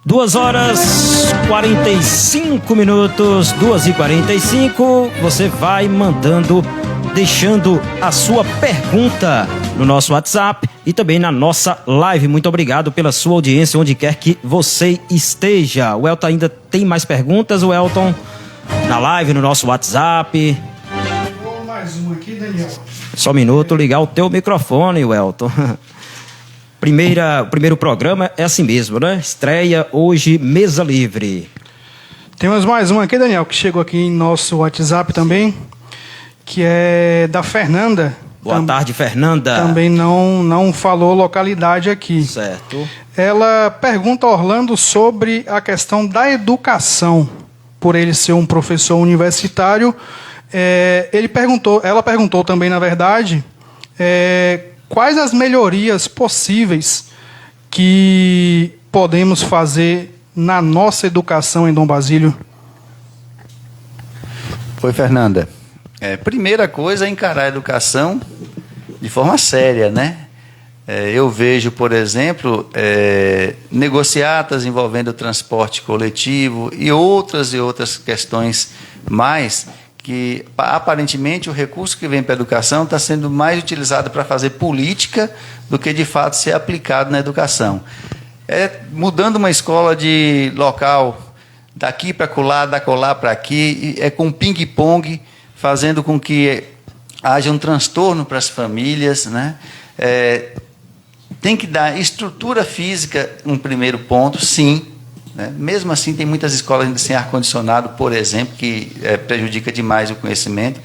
2h45, 2h45, você vai mandando, deixando a sua pergunta no nosso WhatsApp e também na nossa live. Muito obrigado pela sua audiência, onde quer que você esteja. O Elton ainda tem mais perguntas, o Elton, na live, no nosso WhatsApp. Mais uma aqui, Daniel. Só um minuto, ligar o teu microfone, Elton. O primeiro programa é assim mesmo, né? Estreia hoje, Mesa Livre. Temos mais uma aqui, Daniel, que chegou aqui em nosso WhatsApp também, que é da Fernanda. Boa tarde, Fernanda. Também não falou localidade aqui. Certo. Ela pergunta a Orlando sobre a questão da educação. Por ele ser um professor universitário, ela perguntou também, na verdade, quais as melhorias possíveis que podemos fazer na nossa educação em Dom Basílio? Oi, Fernanda. Primeira coisa é encarar a educação de forma séria, né? Eu vejo, por exemplo, negociatas envolvendo o transporte coletivo e outras questões mais que, aparentemente, o recurso que vem para a educação está sendo mais utilizado para fazer política do que, de fato, ser aplicado na educação. Mudando uma escola de local daqui para colar, da colar para aqui, com ping-pong, fazendo com que haja um transtorno para as famílias, né? Tem que dar estrutura física, um primeiro ponto, sim. Né? Mesmo assim, tem muitas escolas ainda sem ar-condicionado, por exemplo, que prejudica demais o conhecimento.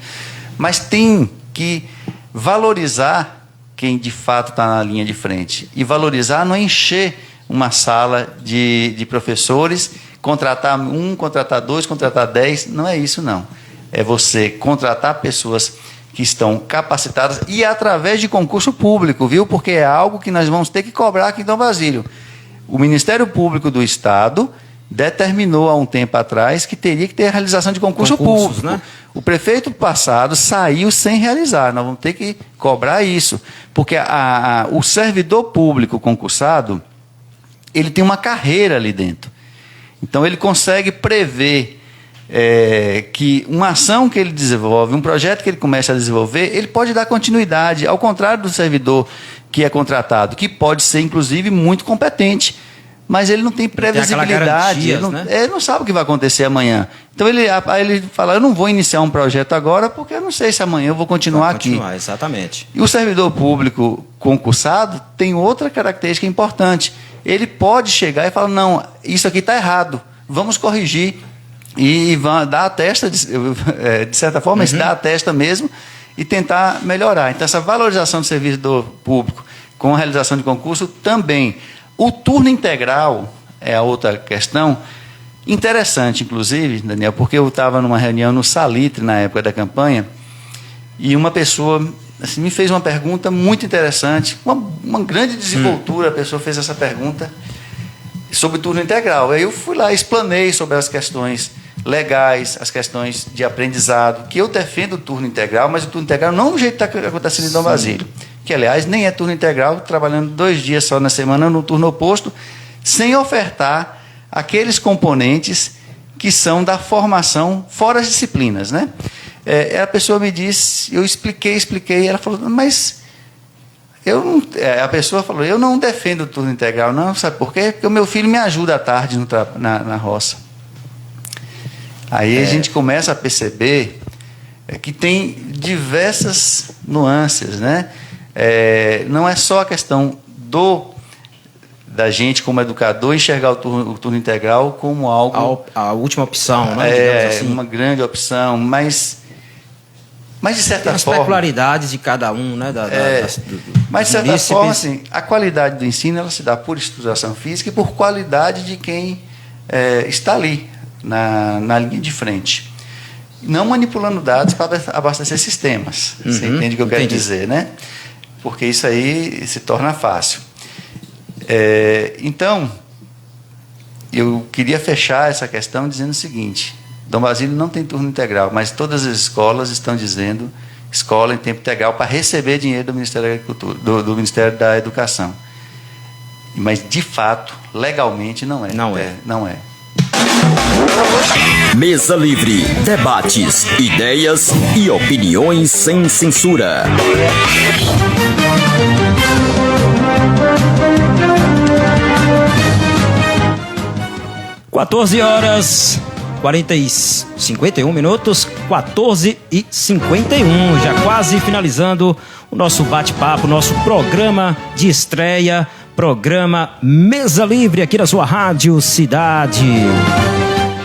Mas tem que valorizar quem de fato está na linha de frente. E valorizar não é encher uma sala de professores, contratar 1, contratar 2, contratar 10. Não é isso, não. É você contratar pessoas que estão capacitadas e através de concurso público, viu? Porque é algo que nós vamos ter que cobrar aqui em Dom Basílio. O Ministério Público do Estado determinou há um tempo atrás que teria que ter a realização de concurso público. Né? O prefeito passado saiu sem realizar. Nós vamos ter que cobrar isso. Porque o servidor público concursado, ele tem uma carreira ali dentro. Então, ele consegue prever que uma ação que ele desenvolve, um projeto que ele começa a desenvolver, ele pode dar continuidade, ao contrário do servidor que é contratado, que pode ser, inclusive, muito competente, mas ele não tem previsibilidade, ele não sabe o que vai acontecer amanhã. Então, ele fala, eu não vou iniciar um projeto agora, porque eu não sei se amanhã eu vou continuar aqui. Exatamente. E o servidor público concursado tem outra característica importante. Ele pode chegar e falar, não, isso aqui está errado, vamos corrigir. E dar a testa, de certa forma, dar a testa mesmo e tentar melhorar. Então, essa valorização do servidor público com a realização de concurso também. O turno integral é a outra questão interessante, inclusive, Daniel, porque eu estava numa reunião no Salitre, na época da campanha, e uma pessoa assim, me fez uma pergunta muito interessante, uma grande desenvoltura, a pessoa fez essa pergunta sobre o turno integral. Aí eu fui lá, explanei sobre as questões legais, as questões de aprendizado, que eu defendo o turno integral, mas o turno integral não do jeito que está acontecendo em Dom Basílio, que, aliás, nem é turno integral, trabalhando 2 dias só na semana no turno oposto, sem ofertar aqueles componentes que são da formação fora as disciplinas, né? A pessoa me disse, eu expliquei, ela falou, mas a pessoa falou, eu não defendo o turno integral, não, sabe por quê? Porque o meu filho me ajuda à tarde na roça. Aí a gente começa a perceber que tem diversas nuances, né? Não é só a questão da gente, como educador, enxergar o turno integral como algo... A última opção, né? Assim. Uma grande opção, mas de certa tem as forma... peculiaridades de cada um, né? Mas, de certa forma, assim, a qualidade do ensino ela se dá por estruturação física e por qualidade de quem está ali, na linha de frente. Não manipulando dados para abastecer sistemas. Você entende o que eu quero dizer, né? Porque isso aí se torna fácil. Então, eu queria fechar essa questão dizendo o seguinte: Dom Basílio não tem turno integral, mas todas as escolas estão dizendo escola em tempo integral para receber dinheiro do Ministério da Agricultura, do Ministério da Educação. Mas, de fato, legalmente não é. Não é. Mesa Livre, debates, ideias e opiniões sem censura. 51 minutos, 14h51, já quase finalizando o nosso bate-papo, nosso programa de estreia, programa Mesa Livre aqui na sua Rádio Cidade.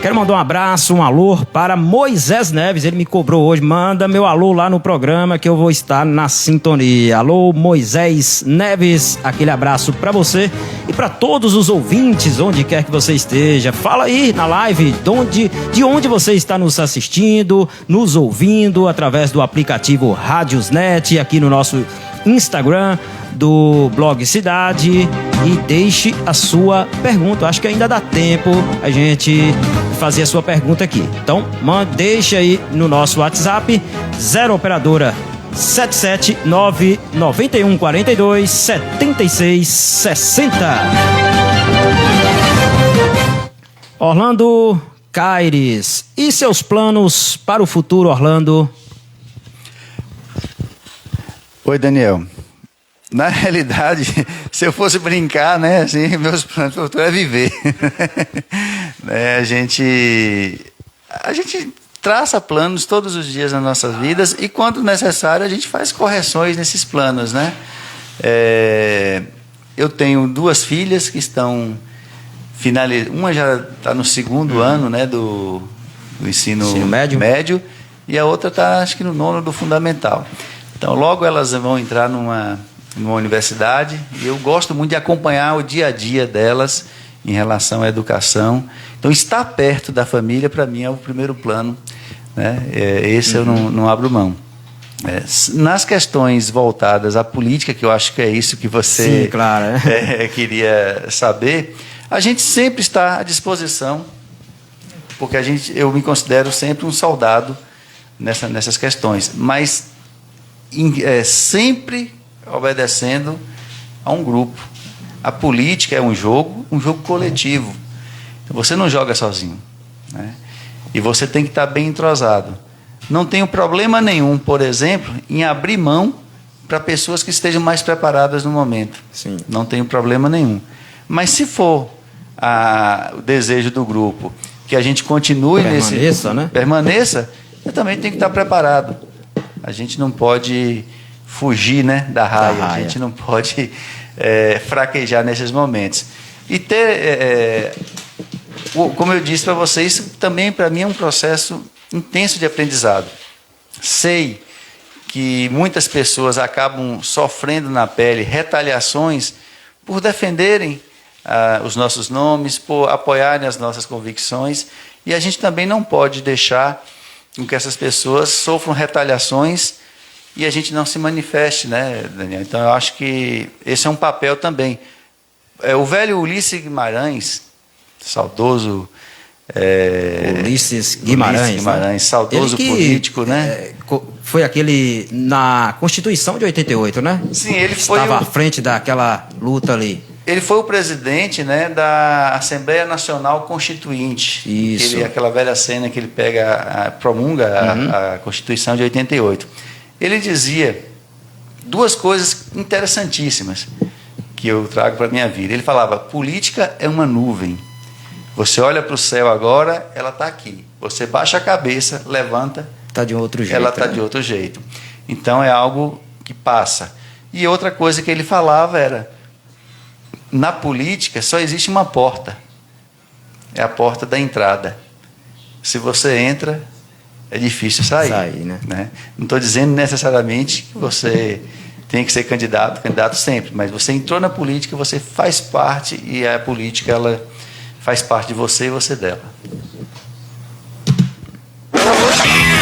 Quero mandar um abraço, um alô para Moisés Neves. Ele me cobrou hoje. Manda meu alô lá no programa que eu vou estar na sintonia. Alô, Moisés Neves. Aquele abraço para você e para todos os ouvintes, onde quer que você esteja. Fala aí na live de onde você está nos assistindo, nos ouvindo através do aplicativo Rádiosnet, aqui no nosso Instagram do Blog Cidade, e deixe a sua pergunta. Acho que ainda dá tempo a gente fazer a sua pergunta aqui. Então, deixa aí no nosso WhatsApp 0 operadora 779 91 42 76 60. Orlando Caires, e seus planos para o futuro, Orlando? Oi, Daniel. Na realidade, se eu fosse brincar, né, assim, meus planos para o futuro é viver. Né, a gente traça planos todos os dias nas nossas vidas e, quando necessário, a gente faz correções nesses planos, né? Eu tenho 2 filhas que estão finalizando. Uma já está no 2º ano, né, do ensino médio, e a outra está, acho que, no 9º do fundamental. Então, logo elas vão entrar numa universidade, e eu gosto muito de acompanhar o dia a dia delas em relação à educação. Então, estar perto da família, para mim, é o primeiro plano, né? Esse eu não abro mão. Nas questões voltadas à política, que eu acho que é isso que você queria saber, a gente sempre está à disposição, porque eu me considero sempre um soldado nessas questões, mas sempre obedecendo a um grupo. A política é um jogo coletivo. Você não joga sozinho, né? E você tem que estar bem entrosado. Não tenho problema nenhum, por exemplo, em abrir mão para pessoas que estejam mais preparadas no momento. Sim. Não tenho problema nenhum. Mas se for o desejo do grupo que a gente continue permaneça, eu também tenho que estar preparado. A gente não pode fugir, né, da raia. A gente não pode fraquejar nesses momentos. E ter, como eu disse para vocês, isso também para mim é um processo intenso de aprendizado. Sei que muitas pessoas acabam sofrendo na pele retaliações por defenderem os nossos nomes, por apoiarem as nossas convicções, e a gente também não pode deixar com que essas pessoas sofram retaliações e a gente não se manifeste, né, Daniel? Então eu acho que esse é um papel também. O velho Ulisses Guimarães, saudoso Ulisses Guimarães, né? Saudoso político, né? Foi aquele na Constituição de 88, né? Sim, ele foi estava à frente daquela luta ali. Ele foi o presidente, né, da Assembleia Nacional Constituinte. Isso. Aquela velha cena que ele promulga a Constituição de 88. Ele dizia duas coisas interessantíssimas que eu trago para a minha vida. Ele falava: política é uma nuvem. Você olha para o céu agora, ela está aqui. Você baixa a cabeça, levanta, está de outro jeito. Ela está de outro jeito. Então é algo que passa. E outra coisa que ele falava era: na política só existe uma porta. É a porta da entrada. Se você entra, é difícil sair. Né? Não estou dizendo necessariamente que você tem que ser candidato sempre, mas você entrou na política, você faz parte, e a política ela faz parte de você e você dela.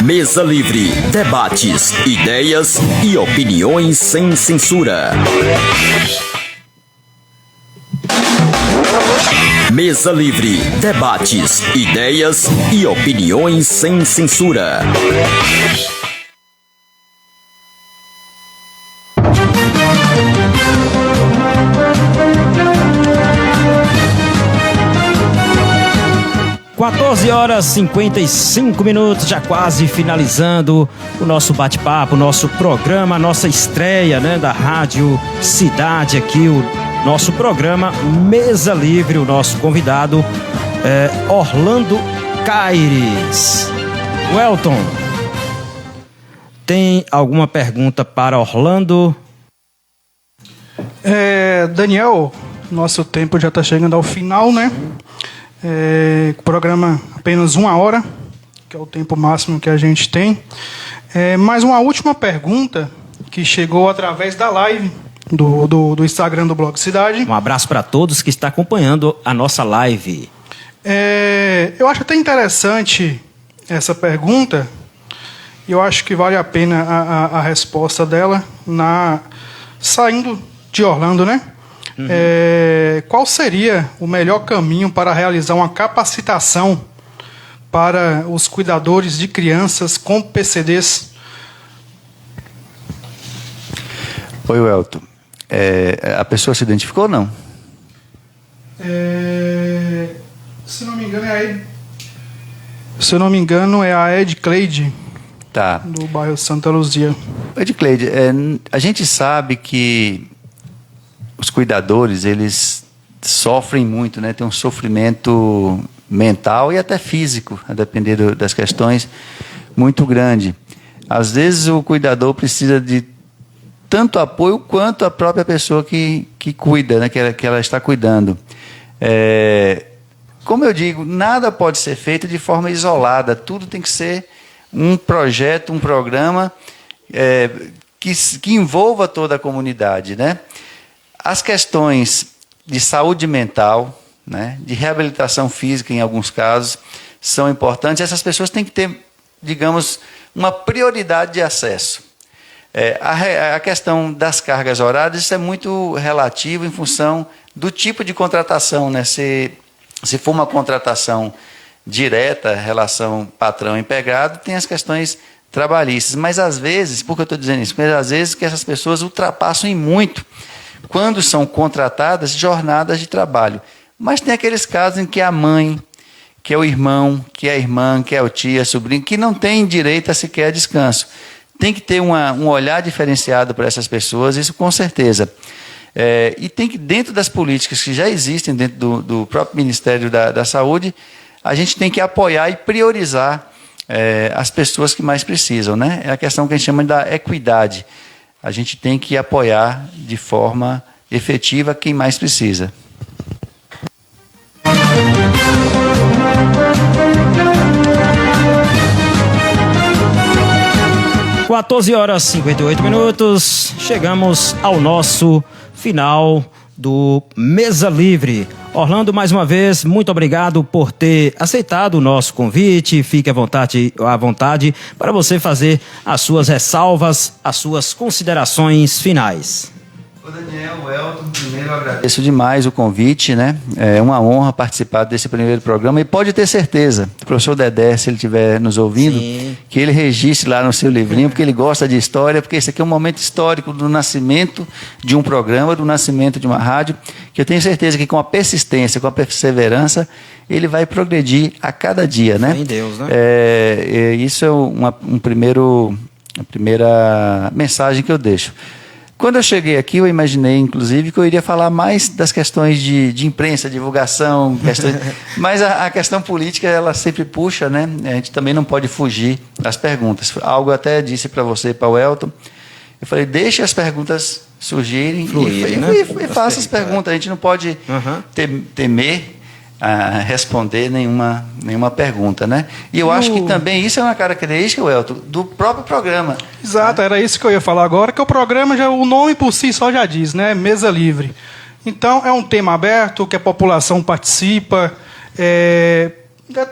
Mesa Livre, debates, ideias e opiniões sem censura. Mesa Livre, debates, ideias e opiniões sem censura. (14h55), já quase finalizando o nosso bate-papo, o nosso programa, a nossa estreia, né, da Rádio Cidade aqui, o nosso programa Mesa Livre. O nosso convidado é Orlando Caires. Welton, tem alguma pergunta para Orlando? Daniel, nosso tempo já está chegando ao final, né? O programa apenas 1 hora, que é o tempo máximo que a gente tem. Mais uma última pergunta que chegou através da live do Instagram do Blog Cidade. Um abraço para todos que estão acompanhando a nossa live. Eu acho até interessante essa pergunta, e eu acho que vale a pena a resposta dela saindo de Orlando, né? Qual seria o melhor caminho para realizar uma capacitação para os cuidadores de crianças com PCDs? Oi, Welton. A pessoa se identificou ou não? Se não me engano é a Ed Cleide, tá, do bairro Santa Luzia. Ed Cleide, a gente sabe que os cuidadores, eles sofrem muito, né? Tem um sofrimento mental e até físico, a depender das questões, muito grande. Às vezes o cuidador precisa de tanto apoio quanto a própria pessoa que cuida, né? que ela está cuidando. Como eu digo, nada pode ser feito de forma isolada, tudo tem que ser um projeto, um programa que envolva toda a comunidade, né? As questões de saúde mental, né, de reabilitação física, em alguns casos, são importantes. Essas pessoas têm que ter, digamos, uma prioridade de acesso. A questão das cargas horárias, isso é muito relativo em função do tipo de contratação, né? Se for uma contratação direta, relação patrão-empregado, tem as questões trabalhistas. Mas às vezes, por que eu estou dizendo isso? Mas às vezes que essas pessoas ultrapassam em muito, quando são contratadas jornadas de trabalho. Mas tem aqueles casos em que a mãe, que é o irmão, que é a irmã, que é o tio, a sobrinho, que não tem direito a sequer descanso. Tem que ter um olhar diferenciado para essas pessoas, isso com certeza. E tem que, dentro das políticas que já existem dentro do próprio Ministério da Saúde, a gente tem que apoiar e priorizar as pessoas que mais precisam, né? É a questão que a gente chama da equidade. A gente tem que apoiar de forma efetiva quem mais precisa. Com 14h58, chegamos ao nosso final do Mesa Livre. Orlando, mais uma vez, muito obrigado por ter aceitado o nosso convite. Fique à vontade para você fazer as suas ressalvas, as suas considerações finais. Ô Daniel, Elton, primeiro eu agradeço demais o convite, né? É uma honra participar desse primeiro programa e pode ter certeza, o professor Dedé, se ele estiver nos ouvindo, sim, que ele registre lá no seu livrinho, porque ele gosta de história, porque esse aqui é um momento histórico do nascimento de um programa, do nascimento de uma rádio, que eu tenho certeza que com a persistência, com a perseverança, ele vai progredir a cada dia, né? Em Deus, né? Isso é a primeira mensagem que eu deixo. Quando eu cheguei aqui, eu imaginei, inclusive, que eu iria falar mais das questões de imprensa, divulgação, mas a questão política, ela sempre puxa, né? A gente também não pode fugir das perguntas. Algo eu até disse para você, para o Elton, eu falei, deixe as perguntas surgirem e faça as perguntas. A gente não pode temer a responder nenhuma pergunta, né? E eu acho que também isso é uma característica, Elton, do próprio programa. Exato, era isso que eu ia falar agora, que o programa, o nome por si só já diz, né? Mesa Livre. Então, é um tema aberto, que a população participa,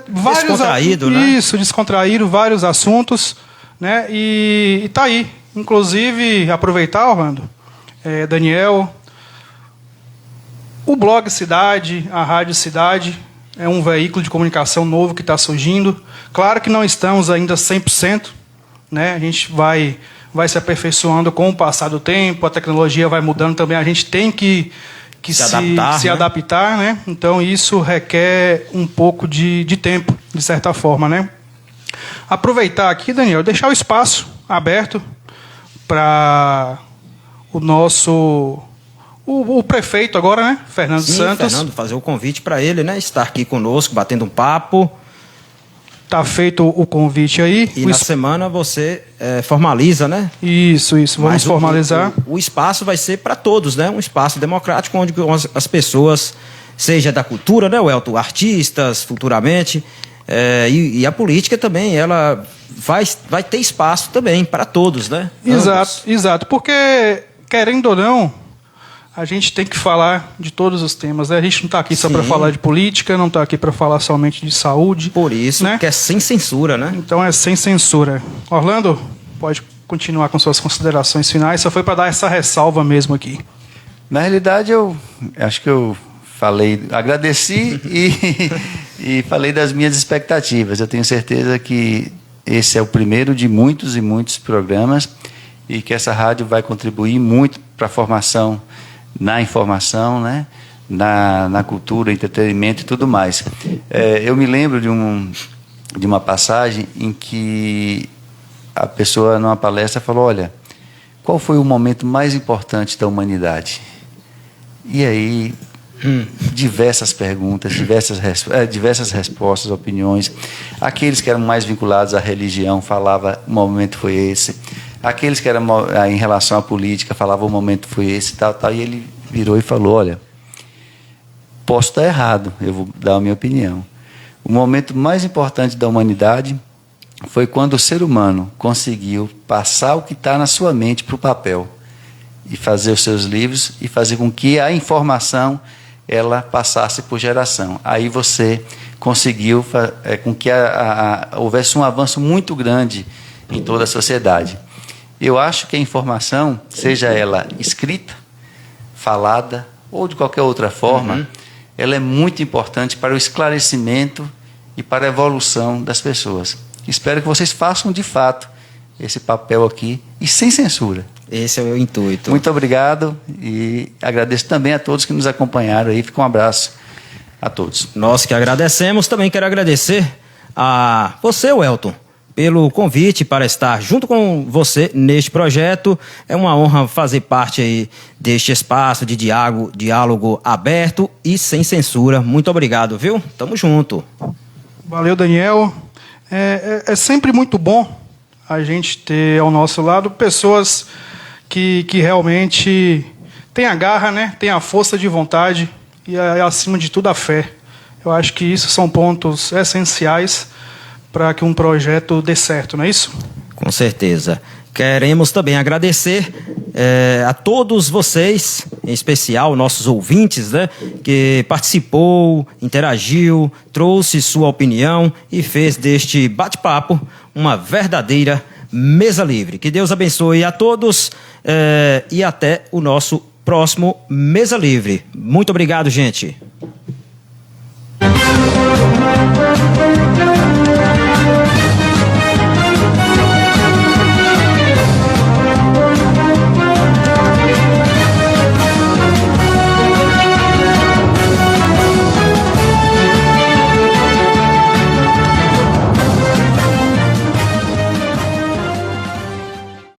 descontraído, né? Isso, descontraído, vários assuntos, né? E tá aí. Inclusive, aproveitar, Orlando, Daniel, o blog Cidade, a Rádio Cidade, é um veículo de comunicação novo que está surgindo. Claro que não estamos ainda 100%, né? A gente vai se aperfeiçoando com o passar do tempo, a tecnologia vai mudando também, a gente tem que se adaptar, né? Então, isso requer um pouco de tempo, de certa forma, né? Aproveitar aqui, Daniel, deixar o espaço aberto para o nosso... O prefeito agora, né? Fernando Santos. Fernando, fazer o convite para ele, né? Estar aqui conosco, batendo um papo. Tá feito o convite aí. E na semana você formaliza, né? Isso. Vamos formalizar. O espaço vai ser para todos, né? Um espaço democrático onde as pessoas, seja da cultura, né, Welton? Artistas, futuramente. E a política também, ela vai ter espaço também para todos, né? Exato. Porque, querendo ou não, a gente tem que falar de todos os temas, né? A gente não está aqui só para falar de política, não está aqui para falar somente de saúde. Por isso, né? Que é sem censura, né? Então é sem censura. Orlando, pode continuar com suas considerações finais, só foi para dar essa ressalva mesmo aqui. Na realidade, eu acho que eu falei, agradeci e falei das minhas expectativas. Eu tenho certeza que esse é o primeiro de muitos e muitos programas e que essa rádio vai contribuir muito para a formação na informação, né? na cultura, entretenimento e tudo mais. Eu me lembro de uma passagem em que a pessoa, numa palestra, falou, olha, qual foi o momento mais importante da humanidade? E aí, diversas perguntas, diversas respostas, opiniões. Aqueles que eram mais vinculados à religião falavam, o momento foi esse. Aqueles que eram em relação à política falavam, o momento foi esse, tal. E ele virou e falou, olha, posso estar errado, eu vou dar a minha opinião. O momento mais importante da humanidade foi quando o ser humano conseguiu passar o que está na sua mente para o papel e fazer os seus livros e fazer com que a informação ela passasse por geração. Aí você conseguiu com que houvesse um avanço muito grande em toda a sociedade. Eu acho que a informação, seja ela escrita, falada ou de qualquer outra forma, ela é muito importante para o esclarecimento e para a evolução das pessoas. Espero que vocês façam de fato esse papel aqui e sem censura. Esse é o intuito. Muito obrigado e agradeço também a todos que nos acompanharam aí. Fica um abraço a todos. Nós que agradecemos. Também quero agradecer a você, Welton, pelo convite para estar junto com você neste projeto. É uma honra fazer parte aí deste espaço de diálogo aberto e sem censura. Muito obrigado, viu? Tamo junto. Valeu, Daniel. É sempre muito bom a gente ter ao nosso lado pessoas que realmente têm a garra, né? Têm a força de vontade e, acima de tudo, a fé. Eu acho que isso são pontos essenciais para que um projeto dê certo, não é isso? Com certeza. Queremos também agradecer a todos vocês, em especial nossos ouvintes, né, que participou, interagiu, trouxe sua opinião e fez deste bate-papo uma verdadeira mesa livre. Que Deus abençoe a todos e até o nosso próximo Mesa Livre. Muito obrigado, gente.